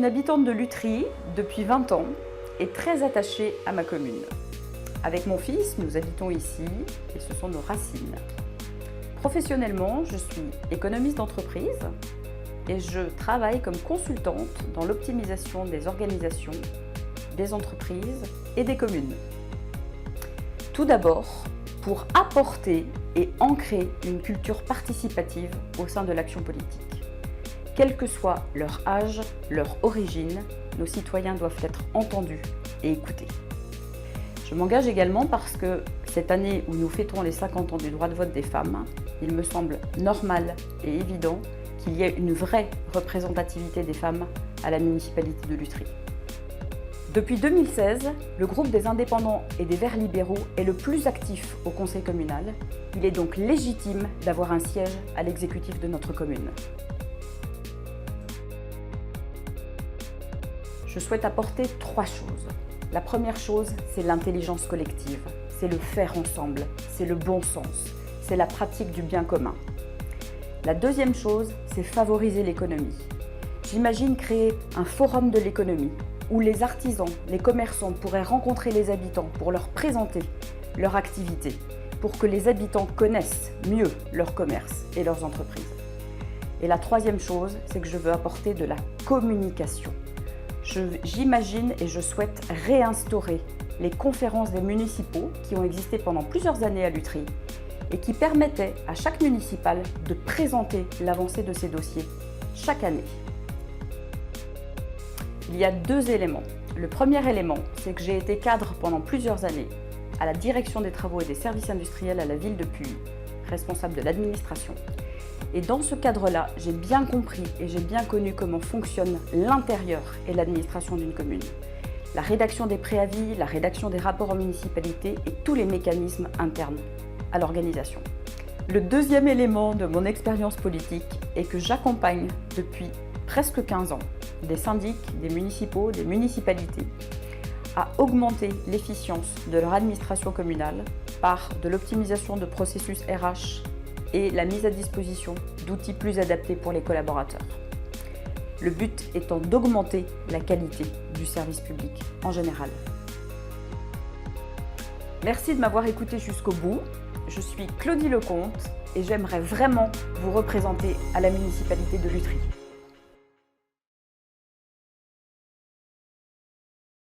une habitante de Lutry depuis 20 ans et très attachée à ma commune. Avec mon fils, nous habitons ici et ce sont nos racines. Professionnellement, je suis économiste d'entreprise et je travaille comme consultante dans l'optimisation des organisations, des entreprises et des communes. Tout d'abord, pour apporter et ancrer une culture participative au sein de l'action politique. Quel que soit leur âge, leur origine, nos citoyens doivent être entendus et écoutés. Je m'engage également parce que cette année où nous fêtons les 50 ans du droit de vote des femmes, il me semble normal et évident qu'il y ait une vraie représentativité des femmes à la municipalité de Lutry. Depuis 2016, le groupe des indépendants et des Verts libéraux est le plus actif au conseil communal. Il est donc légitime d'avoir un siège à l'exécutif de notre commune. Je souhaite apporter 3 choses. La première chose, c'est l'intelligence collective, c'est le faire ensemble, c'est le bon sens, c'est la pratique du bien commun. La deuxième chose, c'est favoriser l'économie. J'imagine créer un forum de l'économie où les artisans, les commerçants pourraient rencontrer les habitants pour leur présenter leur activité, pour que les habitants connaissent mieux leur commerce et leurs entreprises. Et la troisième chose, c'est que je veux apporter de la communication. J'imagine et je souhaite réinstaurer les conférences des municipaux qui ont existé pendant plusieurs années à Lutry et qui permettaient à chaque municipal de présenter l'avancée de ses dossiers chaque année. Il y a 2 éléments. Le premier élément, c'est que j'ai été cadre pendant plusieurs années à la direction des travaux et des services industriels à la ville de Puy, responsable de l'administration. Et dans ce cadre-là, j'ai bien compris et j'ai bien connu comment fonctionne l'intérieur et l'administration d'une commune. La rédaction des préavis, la rédaction des rapports en municipalité et tous les mécanismes internes à l'organisation. Le deuxième élément de mon expérience politique est que j'accompagne depuis presque 15 ans des syndics, des municipaux, des municipalités à augmenter l'efficience de leur administration communale par de l'optimisation de processus RH et la mise à disposition d'outils plus adaptés pour les collaborateurs. Le but étant d'augmenter la qualité du service public en général. Merci de m'avoir écouté jusqu'au bout. Je suis Claudie Lecomte et j'aimerais vraiment vous représenter à la municipalité de Lutry.